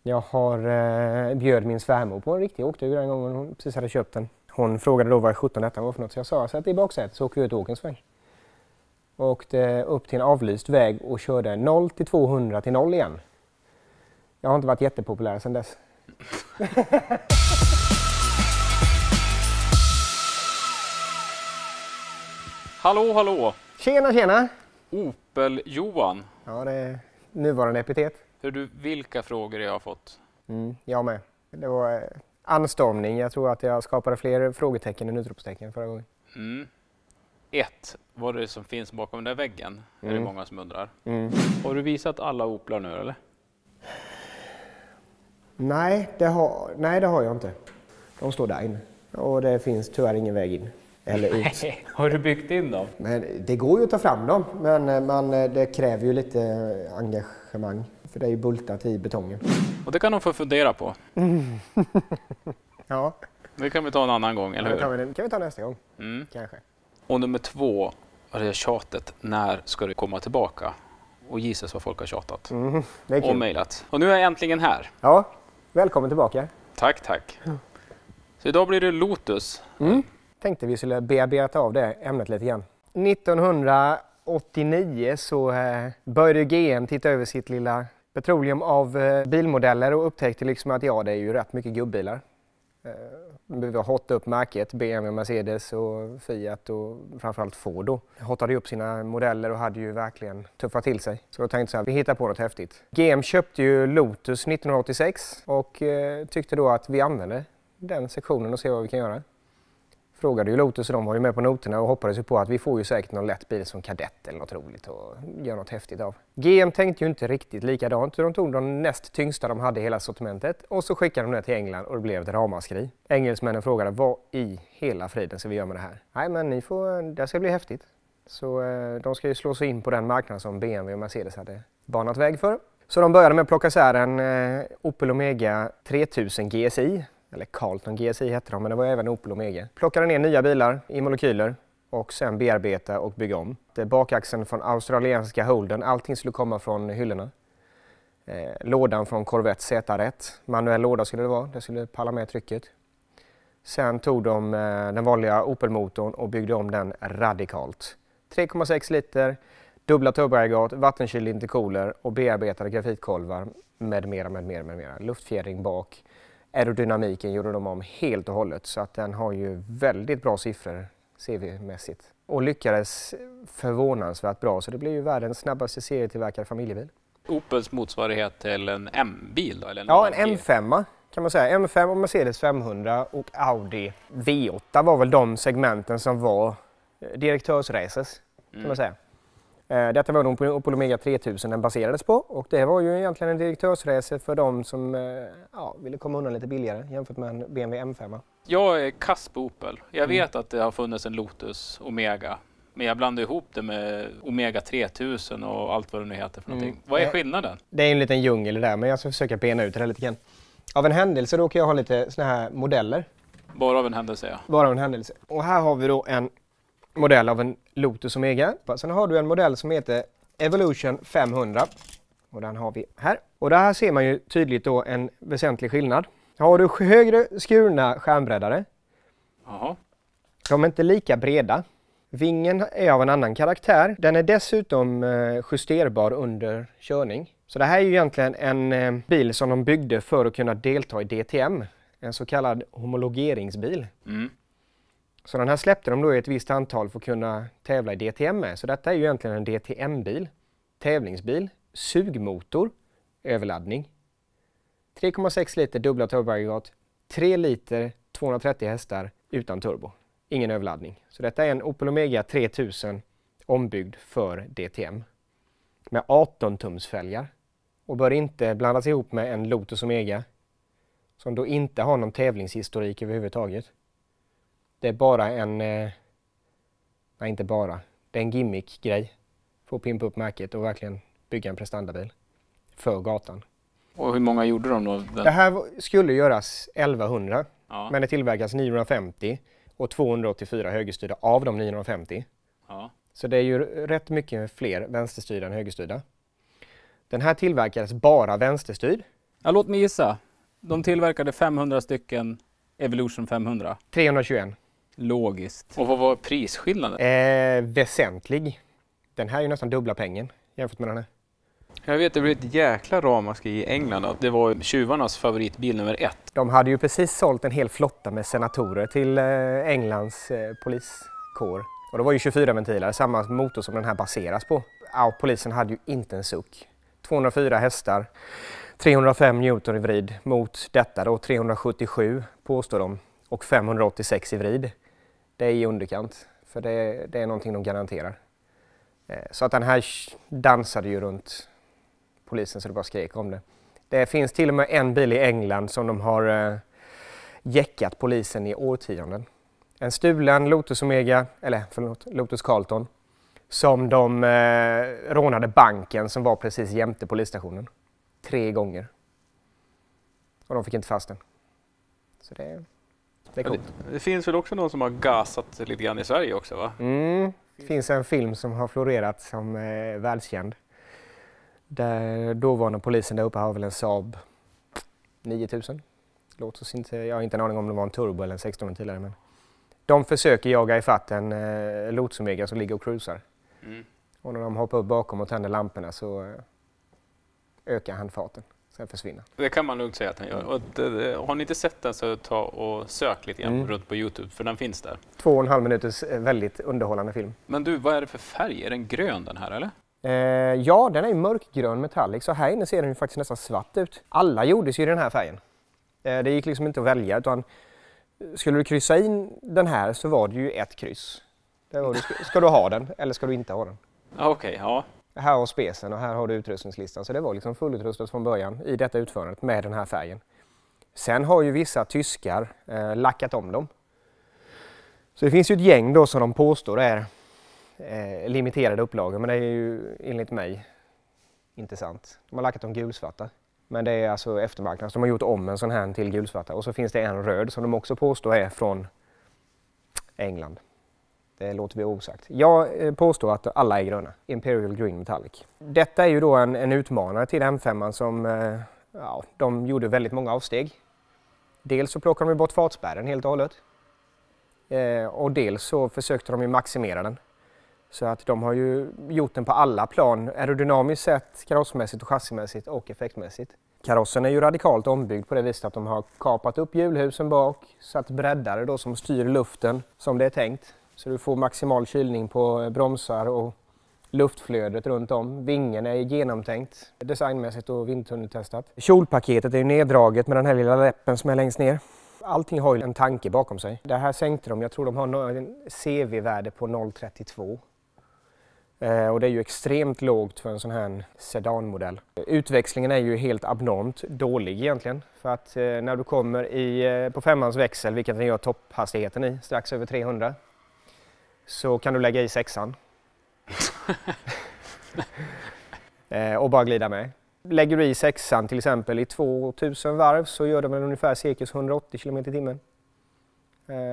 Jag har bjöd min svärmor på en riktig åktur den gången hon precis hade köpt den. Hon frågade då vad 17 detta var för något, så jag sa att i baksätet så åker vi ut åkens väg. Åkte upp till en avlyst väg och körde 0 till 200 till 0 igen. Jag har inte varit jättepopulär sedan dess. Hallå, hallå! Tjena, tjena! Opel-Johan. Ja, det är nuvarande epitet. Hör du vilka frågor jag har fått? Jag med. Det var anstormning. Jag tror att jag skapade fler frågetecken än utropstecken förra gången. 1. Vad är det som finns bakom den där väggen? Är det många som undrar. Har du visat alla Oplar nu eller? Nej, det har jag inte. De står där inne. Och det finns tyvärr ingen väg in. Eller ut. Har du byggt in dem? Men det går ju att ta fram dem. Men det kräver ju lite engagemang. För det är ju bultat i betongen. Och det kan de få fundera på. Ja. Det kan vi ta en annan gång, eller hur? Det kan vi ta nästa gång. Kanske. Och nummer 2, det är tjatet. När ska du komma tillbaka? Och gissas vad folk har tjatat. Det är kul. Och mejlat. Och nu är jag äntligen här. Ja, välkommen tillbaka. Tack, tack. Så idag blir det Lotus. Tänkte vi skulle bearbeta av det ämnet lite grann. 1989 så började GM titta över sitt lilla petroleum av bilmodeller och upptäckte liksom att det är ju rätt mycket gubbilar. Vi har hotat upp märket, BMW, Mercedes och Fiat och framförallt Ford då. Hotade upp sina modeller och hade ju verkligen tuffat till sig. Så då tänkte jag så här, vi hittar på något häftigt. GM köpte ju Lotus 1986 och tyckte då att vi använder den sektionen och ser vad vi kan göra. Frågade ju Lotus och de var ju med på noterna och hoppades ju på att vi får ju säkert någon lätt bil som Kadett eller något roligt och gör något häftigt av. GM tänkte ju inte riktigt likadant, så de tog de näst tyngsta de hade i hela sortimentet och så skickade de det till England och det blev ett ramaskri. Engelsmännen frågade vad i hela friden ska vi göra med det här? Nej men det ska bli häftigt. Så de ska ju slå sig in på den marknaden som BMW och Mercedes hade banat väg för. Så de började med att plocka isär en Opel Omega 3000 GSI. Eller Carlton GSI hette de, men det var även Opel Omega. Plockade ner nya bilar i molekyler och sen bearbeta och bygga om. Bakaxeln från australienska Holden, allting skulle komma från hyllorna. Lådan från Corvette Z1, manuell låda skulle det vara, det skulle palla med trycket. Sen tog de den vanliga Opel-motorn och byggde om den radikalt. 3,6 liter, dubbla turboaggregat, vattenkyld intercooler och bearbetade grafitkolvar med mera. Luftfjädring bak. Aerodynamiken gjorde de om helt och hållet så att den har ju väldigt bra siffror CV-mässigt. Och lyckades förvånansvärt bra så det blev ju världens snabbaste serietillverkade familjebil. Opels motsvarighet till en M-bil då? Eller Ja, en M5 kan man säga. M5 och Mercedes 500 och Audi V8 var väl de segmenten som var direktörsraces kan man säga. Detta var nog på Opel Omega 3000 den baserades på och det var ju egentligen en direktörsrace för de som ville komma undan lite billigare jämfört med en BMW M5. Jag är kass på Opel. Jag vet att det har funnits en Lotus Omega, men jag blandar ihop det med Omega 3000 och allt vad det nu heter för någonting. Vad är skillnaden? Det är en liten djungel där, men jag ska försöka bena ut det lite grann. Av en händelse då kan jag ha lite såna här modeller. Bara av en händelse, ja. Bara av en händelse. Och här har vi då en modell av en Lotus Omega. Sen har du en modell som heter Evolution 500. Och den har vi här. Och där ser man ju tydligt då en väsentlig skillnad. Har du högre skurna skärmbreddare. Jaha. De är inte lika breda. Vingen är av en annan karaktär. Den är dessutom justerbar under körning. Så det här är ju egentligen en bil som de byggde för att kunna delta i DTM. En så kallad homologeringsbil. Så den här släppte de då i ett visst antal för att kunna tävla i DTM med. Så detta är ju egentligen en DTM-bil, tävlingsbil, sugmotor, överladdning. 3,6 liter dubbla turboaggregat, 3 liter 230 hästar utan turbo. Ingen överladdning. Så detta är en Opel Omega 3000 ombyggd för DTM. Med 18-tumsfälgar. Och bör inte blandas ihop med en Lotus Omega som då inte har någon tävlingshistorik överhuvudtaget. Det är bara en, nej inte bara, det är en gimmick-grej för att pimpa upp märket och verkligen bygga en prestandabil för gatan. Och hur många gjorde de då? Det här skulle göras 1100, men det tillverkas 950 och 284 högerstyrda av de 950. Ja. Så det är ju rätt mycket fler vänsterstyrda än högerstyrda. Den här tillverkades bara vänsterstyrd. Ja, låt mig gissa. De tillverkade 500 stycken Evolution 500. 321. Logiskt. Och vad var prisskillnaden? Väsentlig. Den här är ju nästan dubbla pengen jämfört med den här. Jag vet, det blev ett jäkla ramaskri i England att det var tjuvarnas favoritbil nummer 1. De hade ju precis sålt en hel flotta med senatorer till Englands poliskår. Och det var ju 24 ventiler, samma motor som den här baseras på. Ja, polisen hade ju inte en suck. 204 hästar, 305 Newton i vrid mot detta då 377 påstår de och 586 i vrid. Det är i underkant, för det är någonting de garanterar. Så att den här dansade ju runt polisen så det bara skrek om det. Det finns till och med en bil i England som de har jäckat polisen i årtionden. En stulen Lotus Omega, eller förlåt, Lotus Carlton, som de rånade banken som var precis jämte polisstationen. 3 gånger. Och de fick inte fast den. Så det är coolt. Det finns väl också någon som har gasat lite grann i Sverige också, va? Det finns en film som har florerat som världskänd. Där dåvarande polisen där uppe har väl en Saab 9000. Låt oss inte, jag har inte en aning om det var en turbo eller en 16 tidigare, men de försöker jaga ifatt en Lotus Omega som ligger och cruisar. Och när de hoppar upp bakom och tänder lamporna så ökar han farten. Sen försvinner. Det kan man lugnt säga att han gör. Och har ni inte sett den så ta och sök lite grann runt på YouTube, för den finns där. 2,5 minuters väldigt underhållande film. Men du, vad är det för färg? Är den grön den här eller? Ja, den är mörkgrön metallic, så här inne ser den ju faktiskt nästan svart ut. Alla gjordes ju i den här färgen. Det gick liksom inte att välja, utan skulle du kryssa in den här så var det ju ett kryss. Ska du ha den eller ska du inte ha den? Okej, ja. Här har specen och här har du utrustningslistan, så det var liksom fullutrustat från början i detta utförandet med den här färgen. Sen har ju vissa tyskar lackat om dem. Så det finns ju ett gäng då som de påstår är limiterade upplagor, men det är ju enligt mig inte sant. De har lackat dem gulsvarta, men det är alltså eftermarknaden. Så de har gjort om en sån här till gulsvarta, och så finns det en röd som de också påstår är från England. Det låter vi osagt. Jag påstår att alla är gröna. Imperial Green Metallic. Detta är ju då en utmanare till M5 som de gjorde väldigt många avsteg. Dels så plockade de bort fartspärren helt och hållet. Och dels så försökte de ju maximera den. Så att de har ju gjort den på alla plan, aerodynamiskt sett, karossmässigt och chassimässigt och effektmässigt. Karossen är ju radikalt ombyggd på det viset att de har kapat upp hjulhusen bak, satt breddare då som styr luften som det är tänkt. Så du får maximal kylning på bromsar och luftflödet runt om. Vingen är genomtänkt designmässigt och vindtunneltestat. Kjolpaketet är ju neddraget med den här lilla läppen som är längst ner. Allting har ju en tanke bakom sig. Det här sänkte de, jag tror de har en CV-värde på 0,32. Och det är ju extremt lågt för en sån här sedanmodell. Utväxlingen är ju helt abnormt dålig egentligen. För att när du kommer på 5-mans växel, vilket den gör topphastigheten i, strax över 300. Så kan du lägga i 6:an. Och bara glida med. Lägger du i 6:an till exempel i 2000 varv så gör det väl ungefär cirkus 180 km i timmen.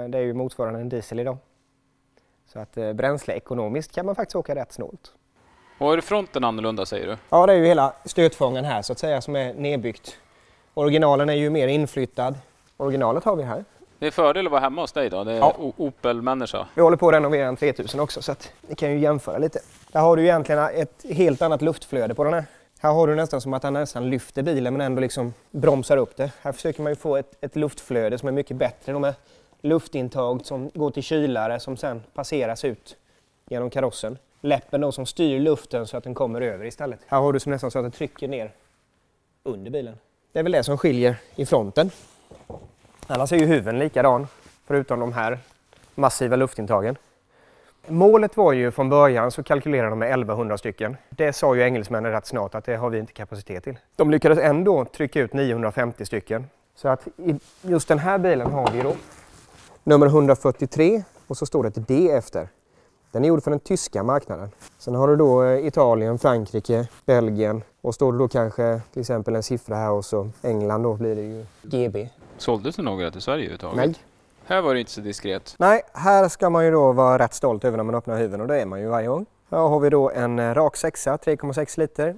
Det är ju motsvarande en diesel idag. Så att bränsleekonomiskt kan man faktiskt åka rätt snålt. Och är fronten annorlunda säger du? Ja, det är ju hela stötfångaren här så att säga som är nedbyggt. Originalen är ju mer inflyttad. Originalet har vi här. Det är fördel att vara hemma hos dig då? Det är Opel-människa. Vi håller på att renovera en 3000 också så att ni kan ju jämföra lite. Där har du egentligen ett helt annat luftflöde på den här. Här har du nästan som att han nästan lyfter bilen men ändå liksom bromsar upp det. Här försöker man ju få ett luftflöde som är mycket bättre. De är luftintag som går till kylare som sen passeras ut genom karossen. Läppen då som styr luften så att den kommer över istället. Här har du som nästan så att den trycker ner under bilen. Det är väl det som skiljer i fronten. Annars är ju huven likadan, förutom de här massiva luftintagen. Målet var ju från början så kalkylerade de med 1100 stycken. Det sa ju engelsmännen rätt snart att det har vi inte kapacitet till. De lyckades ändå trycka ut 950 stycken. Så att i just den här bilen har vi då nummer 143 och så står det ett D efter. Den är gjord för den tyska marknaden. Sen har du då Italien, Frankrike, Belgien och står det då kanske till exempel en siffra här och så England då blir det ju GB. Såldes det några till Sverige överhuvudtaget? Nej. Här var det inte så diskret. Nej, här ska man ju då vara rätt stolt över när man öppnar huven och det är man ju varje gång. Här har vi då en rak 6, 3,6 liter.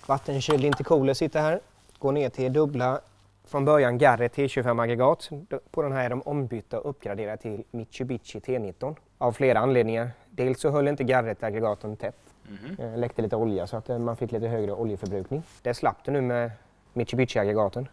Vattenkyld intercooler sitter här. går ner till dubbla från början Garrett T25-aggregat. På den här är de ombytta och uppgraderade till Mitsubishi T19 av flera anledningar. Dels så höll inte Garrett-aggregaten tätt. Läckte lite olja så att man fick lite högre oljeförbrukning. Det slapp det nu med Mitsubishi-aggregaten.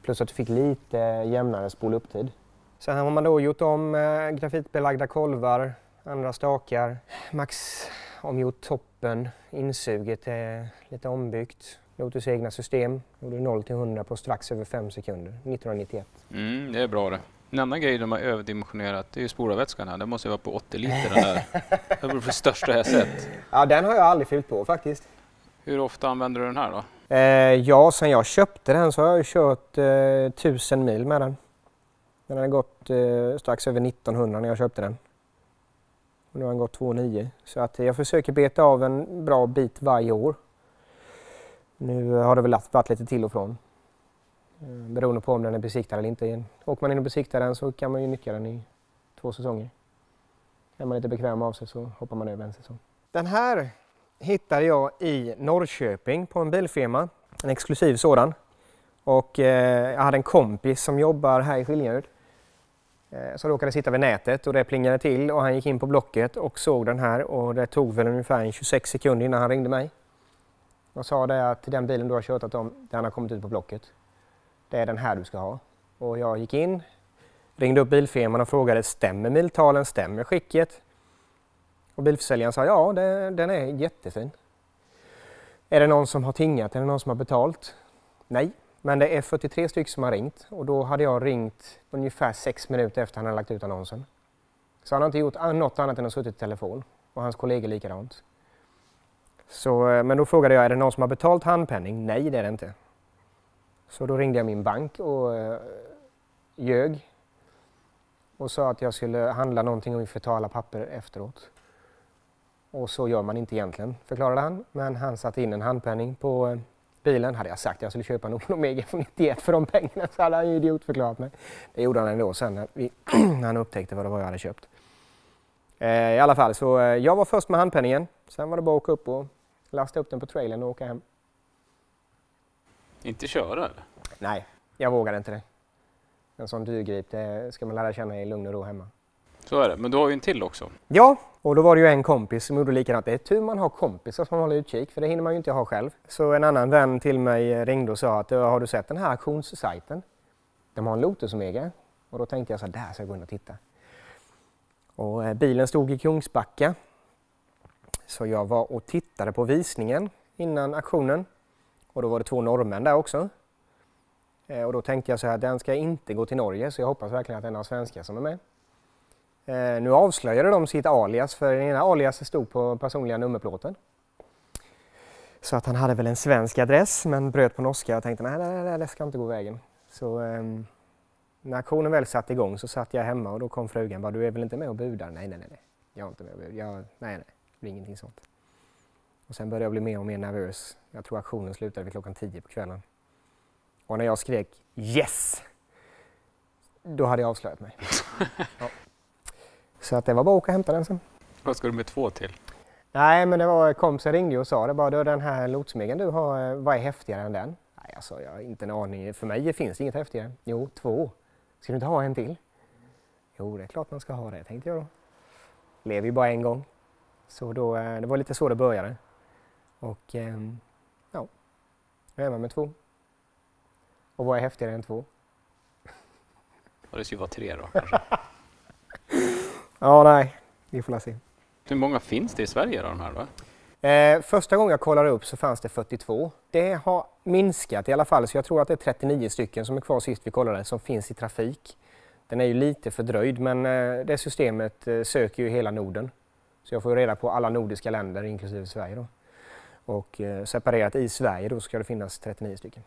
Plus att du fick lite jämnare spolupptid. Sen har man då gjort om grafitbelagda kolvar, andra stakar. Max omgjort toppen, insuget är lite ombyggt. Lotus egna system, gjorde 0-100 på strax över 5 sekunder, 1991. Det är bra det. En annan grej de har överdimensionerat, det är ju spolarvätskan här. Den måste ju vara på 80 liter den där. Det var det största jag sett. Ja, den har jag aldrig fyllt på faktiskt. Hur ofta använder du den här då? Ja, sen jag köpte den så har jag kört 1000 mil med den. Den har gått strax över 1900 när jag köpte den. Och nu har den gått 2,9. Så att jag försöker beta av en bra bit varje år. Nu har det väl varit lite till och från. Beroende på om den är besiktad eller inte. Åker man in och besiktar den så kan man ju nyttja den i 2 säsonger. Är man lite bekväm av sig så hoppar man över en säsong. Den här hittade jag i Norrköping på en bilfirma. En exklusiv sådan. Och jag hade en kompis som jobbar här i Skillingaryd. Så råkade sitta vid nätet och det plingade till och han gick in på Blocket och såg den här och det tog väl ungefär 26 sekunder innan han ringde mig. Och sa det att den bilen du har kört om, den har kommit ut på Blocket. Det är den här du ska ha. Och jag gick in, ringde upp bilfirman och frågade stämmer miltalen, stämmer skicket? Och bilförsäljaren sa ja, den är jättefin. Är det någon som har tingat, är det någon som har betalt? Nej. Men det är 43 stycken som har ringt och då hade jag ringt ungefär 6 minuter efter han hade lagt ut annonsen. Så han har inte gjort något annat än att suttit i telefon och hans kollegor likadant. Så, men då frågade jag, är det någon som har betalt handpenning? Nej, det är det inte. Så då ringde jag min bank och ljög och sa att jag skulle handla någonting och vi får ta alla papper efteråt. Och så gör man inte egentligen, förklarade han. Men han satte in en handpenning på bilen. Hade jag sagt att jag skulle köpa en Omega från 91 för de pengarna så hade han ju idiotförklarat mig. Det gjorde han ändå sen när han upptäckte vad det var jag hade köpt. I alla fall, så jag var först med handpenningen. Sen var det bara att åka upp och lasta upp den på trailern och åka hem. Inte köra eller? Nej, jag vågade inte det. En sån dyrgrip, det ska man lära känna i lugn och ro hemma. Så är det, men du har ju en till också. Ja, och då var det ju en kompis som gjorde likadant. Det är tur man har kompisar som håller utkik, för det hinner man ju inte ha själv. Så en annan vän till mig ringde och sa att har du sett den här auktionssajten? De har en Lotus Omega. Och då tänkte jag så här, där ska jag gå in och titta. Och bilen stod i Kungsbacka. Så jag var och tittade på visningen innan auktionen. Och då var det 2 norrmän där också. Och då tänkte jag så här, den ska inte gå till Norge, så jag hoppas verkligen att det är några svenskar som är med. Nu avslöjade de sitt alias, för den ena aliaset stod på personliga nummerplåten. Så att han hade väl en svensk adress men bröt på norska och tänkte nej, det ska inte gå vägen. Så när auktionen väl satt igång så satt jag hemma och då kom frugan bara, du är väl inte med och budar? Nej, jag är inte med och budar. Nej, det är ingenting sånt. Och sen började jag bli mer och mer nervös. Jag tror auktionen slutade vid klockan 10 på kvällen. Och när jag skrek yes, då hade jag avslöjat mig. Ja. Så att det var bara att åka och hämta den sen. Vad ska du med 2 till? Nej, men det var kompisar ringde och sa det bara, den här Lotusmegan du har, vad är häftigare än den? Nej, alltså jag har inte en aning. För mig finns det inget häftigare. Jo, 2. Ska du inte ha en till? Jo, det är klart man ska ha det, tänkte jag då. Lever ju bara en gång. Så då, det var lite så det började. Och ja, jag är med 2. Och vad är häftigare än 2? Och det skulle vara 3 då kanske? Ja, nej. Vi får se. Hur många finns det i Sverige då, de här då? Första gången jag kollade upp så fanns det 42. Det har minskat i alla fall, så jag tror att det är 39 stycken som är kvar sist vi kollade som finns i trafik. Den är ju lite fördröjd, men det systemet söker ju hela Norden. Så jag får ju reda på alla nordiska länder inklusive Sverige då. Och separerat i Sverige då ska det finnas 39 stycken.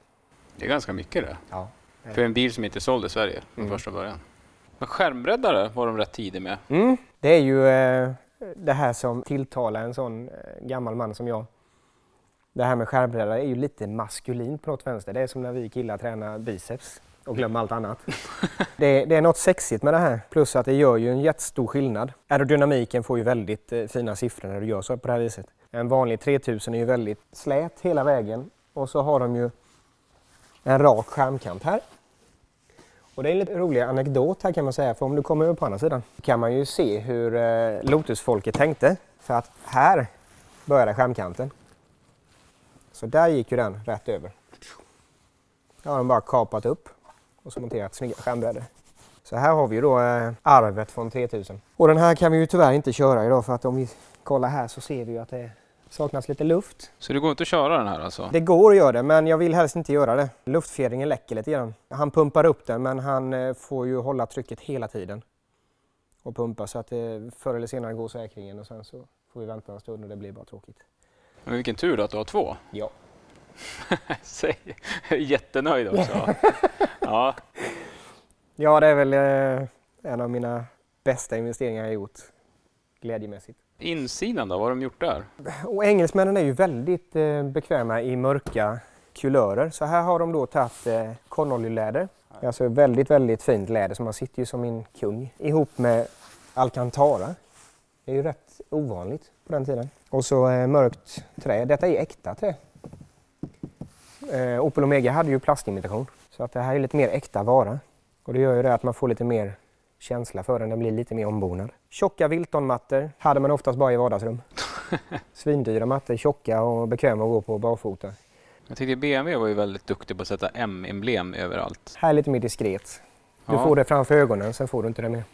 Det är ganska mycket det. Ja. För en bil som inte sålde i Sverige från första början. Men skärmbreddare var de rätt tidiga med. Det är ju det här som tilltalar en sån gammal man som jag. Det här med skärmbreddare är ju lite maskulint på något vänster. Det är som när vi killar tränar biceps och glömmer allt annat. Det är något sexigt med det här. Plus att det gör ju en jättestor skillnad. Aerodynamiken får ju väldigt fina siffror när du gör så på det här viset. En vanlig 3000 är ju väldigt slät hela vägen. Och så har de ju en rak skärmkant här. Och det är en lite rolig anekdot här kan man säga, för om du kommer över på andra sidan kan man ju se hur Lotus-folket tänkte. För att här började skärmkanten. Så där gick ju den rätt över. Då har de bara kapat upp och så monterat snygga skärmbrädor. Så här har vi ju då arvet från 3000. Och den här kan vi ju tyvärr inte köra idag, för att om vi kollar här så ser vi ju att det saknas lite luft. Så det går inte att köra den här alltså? Det går att göra det, men jag vill helst inte göra det. Luftfjädringen läcker lite grann. Han pumpar upp den, men han får ju hålla trycket hela tiden. Och pumpa så att det förr eller senare går säkringen, och sen så får vi vänta en stund och det blir bara tråkigt. Men vilken tur då att du har 2. Ja. Jag är jättenöjd också. Ja. Ja, det är väl en av mina bästa investeringar jag gjort glädjemässigt. Insidan då, vad har de gjort där? Och engelsmännen är ju väldigt bekväma i mörka kulörer. Så här har de då tagit Connolly-läder. Alltså väldigt, väldigt fint läder, som man sitter ju som en kung. Ihop med Alcantara. Det är ju rätt ovanligt på den tiden. Och så mörkt trä. Detta är äkta trä. Opel Omega hade ju plastimitation. Så att det här är lite mer äkta vara. Och det gör ju det att man får lite mer känsla för den blir lite mer ombonad. Tjocka Wilton-mattor hade man oftast bara i vardagsrum. Svindyra mattor, tjocka och bekväma att gå på barfota. Jag tycker BMW var ju väldigt duktig på att sätta M-emblem överallt. Här är lite mer diskret. Du får det framför ögonen, sen får du inte det mer.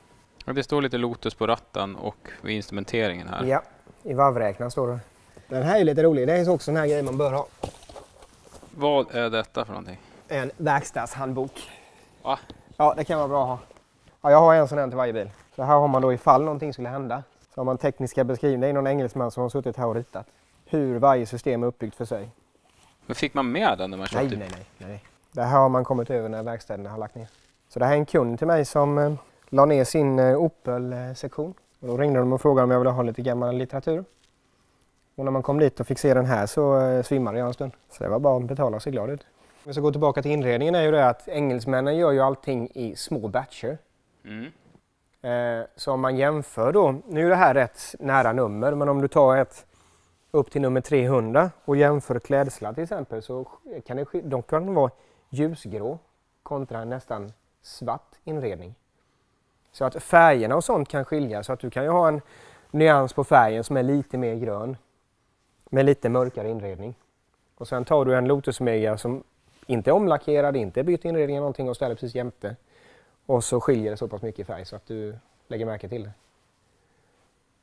Ja, det står lite Lotus på ratten och vid instrumenteringen här. Ja, i varvräknaren står det. Den här är lite rolig, det är också en här grej man bör ha. Vad är detta för någonting? En verkstadshandbok. Va? Ja, det kan vara bra att ha. Ja, jag har en sån här till varje bil. Så här har man då ifall någonting skulle hända. Så har man tekniska beskrivningar. Det är någon engelsman som har suttit här och ritat. Hur varje system är uppbyggt för sig. Men fick man med den när man köpte? Nej. Det här har man kommit över när verkstäderna har lagt ner. Så det här är en kund till mig som la ner sin Opel-sektion. Och då ringde de och frågade om jag ville ha lite gammal litteratur. Och när man kom dit och fick se den här så svimmade jag en stund. Så det var bara att betala sig glad ut. Men så gå tillbaka till inredningen är ju det att engelsmännen gör ju allting i små batcher. Så om man jämför då, nu är det här rätt nära nummer, men om du tar ett upp till nummer 300 och jämför klädslar till exempel, så kan de kan vara ljusgrå kontra en nästan svart inredning. Så att färgerna och sånt kan skilja, så att du kan ju ha en nyans på färgen som är lite mer grön med lite mörkare inredning. Och sen tar du en Lotus Omega som inte är omlackerad, inte är bytt inredning eller någonting och ställer precis jämte. Och så skiljer det så pass mycket i färg så att du lägger märke till det.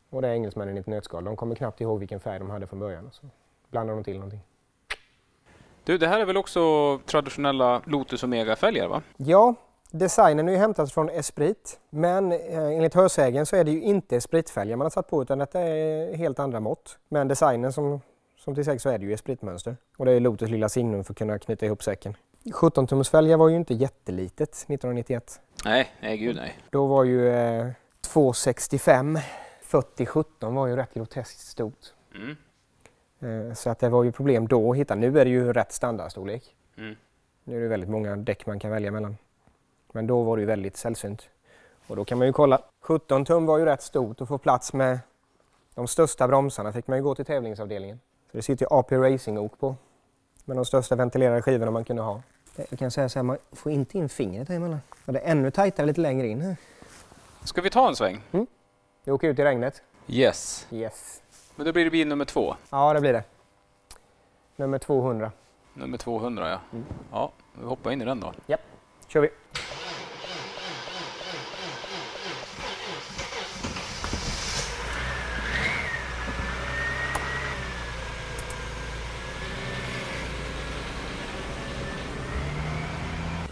Och det är engelsmännen i ett nötskal. De kommer knappt ihåg vilken färg de hade från början. Så blandar de till någonting. Du, det här är väl också traditionella Lotus Omega-fälgar, va? Ja, designen är ju hämtat från Esprit. Men enligt hörsägen så är det ju inte Esprit-fälgar man har satt på, utan detta är helt andra mått. Men designen som till sägs så är det ju Esprit-mönster. Och det är Lotus lilla signum för att kunna knyta ihop säcken. 17-tumsfälgar var ju inte jättelitet 1991. Nej, gud nej. Då var ju 265, 40-17 var ju rätt groteskt stort. Så att det var ju problem då att hitta. Nu är det ju rätt standardstorlek. Nu är det väldigt många däck man kan välja mellan. Men då var det ju väldigt sällsynt. Och då kan man ju kolla. 17 tum var ju rätt stort och få plats med de största bromsarna fick man ju gå till tävlingsavdelningen. Så det sitter ju AP Racing-ok på. Med de största ventilerade skivorna man kunde ha. Jag kan säga så här, man får inte in fingret här emellan. Och det är ännu tajtare lite längre in här. Ska vi ta en sväng? Vi åker ut i regnet. Yes. Men då blir det bil nummer 2. Ja, det blir det. Nummer 200. Nummer 200, ja. Ja, vi hoppar in i den då. Ja, kör vi.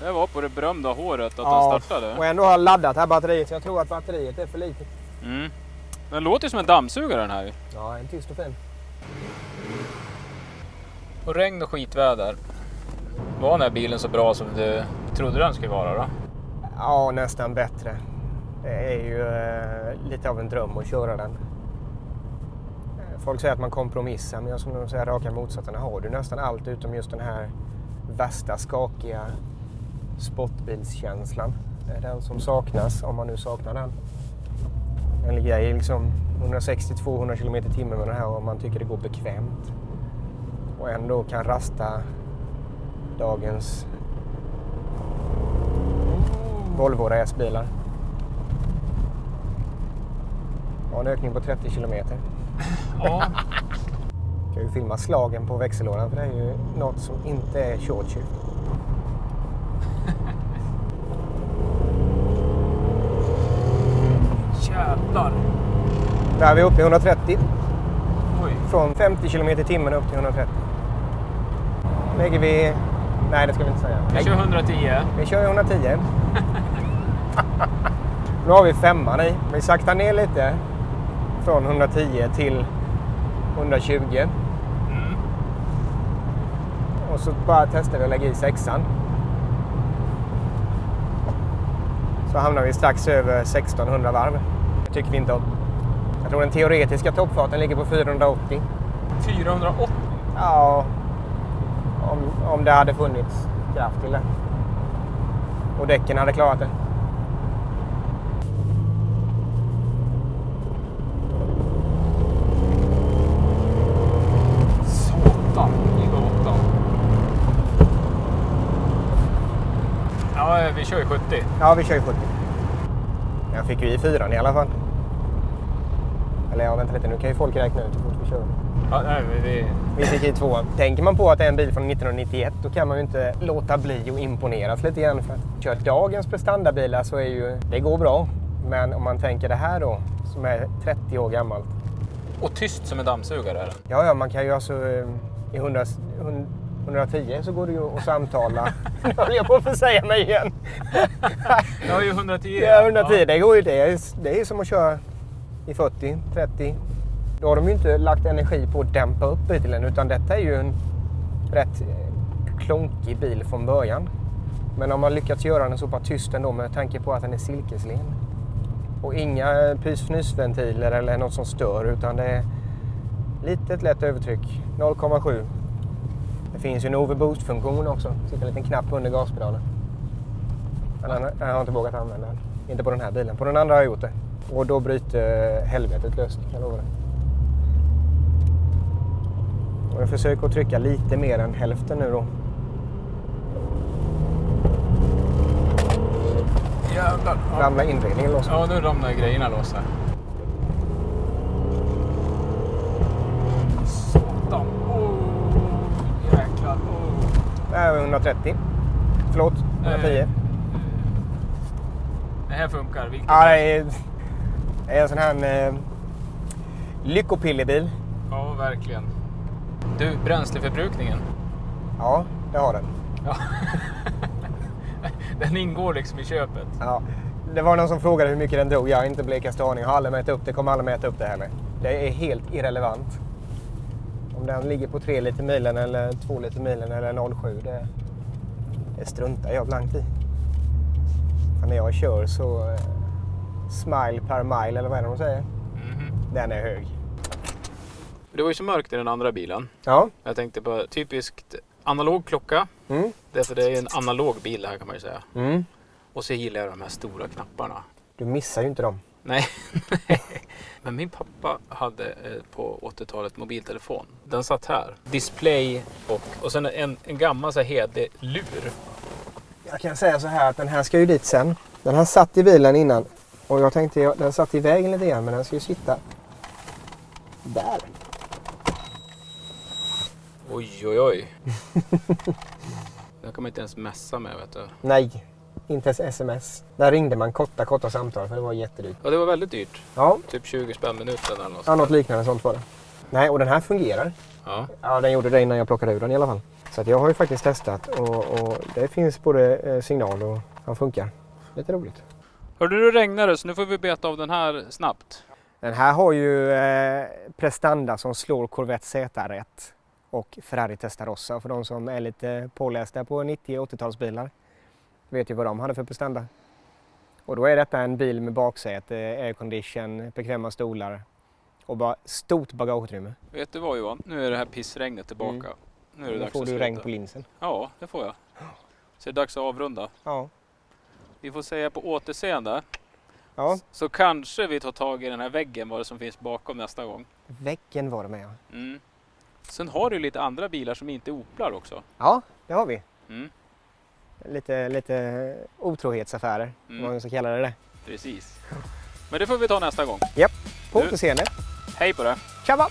Det var på det berömda håret att den startade. Och ändå har jag laddat här batteriet, så jag tror att batteriet är för litet. Den låter ju som en dammsugare den här. Ja, en tyst och fin. Och regn och skitväder. Var den här bilen så bra som du trodde den skulle vara då? Ja, nästan bättre. Det är ju lite av en dröm att köra den. Folk säger att man kompromissar, men jag skulle nog säga raka motsatsen. Har du nästan allt utom just den här värsta skakiga sportbilskänslan. Det är den som saknas, om man nu saknar den. Den ligger i liksom 160-200 km/h med den här och man tycker det går bekvämt. Och ändå kan rasta dagens Volvo racebilar. Ja, en ökning på 30 kilometer. Ja. Jag kan ju filma slagen på växellådan för det är ju något som inte är short shift. Jävlar. Där är vi uppe i 130. Oj. Från 50 km i timmen upp till 130. Lägger vi... Nej, det ska vi inte säga. Vi kör 110. Vi kör 110. Nu har vi 5:an i. Vi saktar ner lite. Från 110 till 120. Och så bara testar vi att lägga i 6:an. Så hamnar vi strax över 1600 varv. Det tycker vi inte om. Jag tror den teoretiska toppfarten ligger på 480. 480? Ja, om det hade funnits kraft till det. Och däcken hade klarat det. Satan i gatan. Ja, vi kör ju 70. Ja, vi kör ju 70. Jag fick ju i 4:an i alla fall. Eller ja, vänta lite, nu kan ju folk räkna ut hur fort vi kör. Ja, nej, Vi fick i 2. Tänker man på att det är en bil från 1991, då kan man ju inte låta bli att imponeras lite grann. För att köra dagens prestandabilar så är ju, det går bra. Men om man tänker det här då, som är 30 år gammalt. Och tyst som en dammsugare är den. Ja, man kan ju alltså i 110 så går det ju att samtala. Nu håller jag på att säga mig igen. Ja, ju 110. Ja, 110, det går ju. Det är som att köra i 40, 30. Då har de ju inte lagt energi på att dämpa upp bilen, utan detta är ju en rätt klonkig bil från början. Men om man lyckats göra den så pass tyst ändå med tanke på att den är silkeslen. Och inga pysfnysventiler eller något som stör, utan det är litet lätt övertryck, 0,7. Det finns ju en overboost-funktion också, sitter en liten knapp under gaspedalen. Men jag har inte vågat använda den, inte på den här bilen. På den andra har jag gjort det. Och då bryter helvetet löst, kan jag lova det. Och jag försöker att trycka lite mer än hälften nu då. Jävlar. Ja. Ramlar inredningen loss. Ja, nu ramlar grejerna loss här. Satan. Jäklar. Det här är 130. Förlåt, 110. Det här funkar. Ja, det är en sån här lyckopillebil. Ja, verkligen. Du, bränsleförbrukningen. Ja, det har den. Ja. Den ingår liksom i köpet. Ja. Det var någon som frågade hur mycket den drog. Jag har inte blekaste aning. Jag har aldrig mätt upp det. Kommer aldrig mäta upp det heller. Det är helt irrelevant. Om den ligger på 3 liter milen eller 2 liter milen eller 0,7. Det struntar jag blankt i. För när jag kör så smile per mile eller vad är det de säger. Den är hög. Det var ju så mörkt i den andra bilen. Ja. Jag tänkte på typiskt analog klocka. Därför det är en analog bil här kan man ju säga. Och så gillar jag de här stora knapparna. Du missar ju inte dem. Nej. Men min pappa hade på 80-talet mobiltelefon. Den satt här. Display och sen en gammal så här hedig lur. Jag kan säga så här att den här ska ju dit sen. Den här satt i bilen innan. Och jag tänkte den satt i vägen lite grann, men den ska ju sitta där. Oj, oj, oj. Den kan man inte ens messa med, vet du. Nej, inte ens sms. Där ringde man korta samtal för det var jättedyrt. Ja, det var väldigt dyrt. Ja. Typ 20 spänn minuten eller något. Ja, något liknande sånt var det. Nej, och den här fungerar. Ja. Ja, den gjorde det innan jag plockade ur den i alla fall. Så att jag har ju faktiskt testat och det finns både signal och han funkar. Lite roligt. Hörde du, regnar det, så nu får vi beta av den här snabbt. Den här har ju prestanda som slår Corvette ZR1 och Ferrari Testarossa. För de som är lite pålästa på 90- och 80-talsbilar vet ju vad de hade för prestanda. Och då är detta en bil med baksäte, aircondition, bekväma stolar och bara stort bagageutrymme. Vet du vad, Johan? Nu är det här pissregnet tillbaka. Nu är det dags får att du sluta. regn på linsen. Ja, det får jag. Så det är dags att avrunda. Ja. Vi får säga på återseende. Ja. Så kanske vi tar tag i den här väggen, vad det som finns bakom nästa gång. Väggen var det med. Sen har du lite andra bilar som inte är Oplar också. Ja, det har vi. Lite otrohetsaffärer, om man ska kalla det. Precis. Men det får vi ta nästa gång. Japp, på återseende. Hej på det. Tja!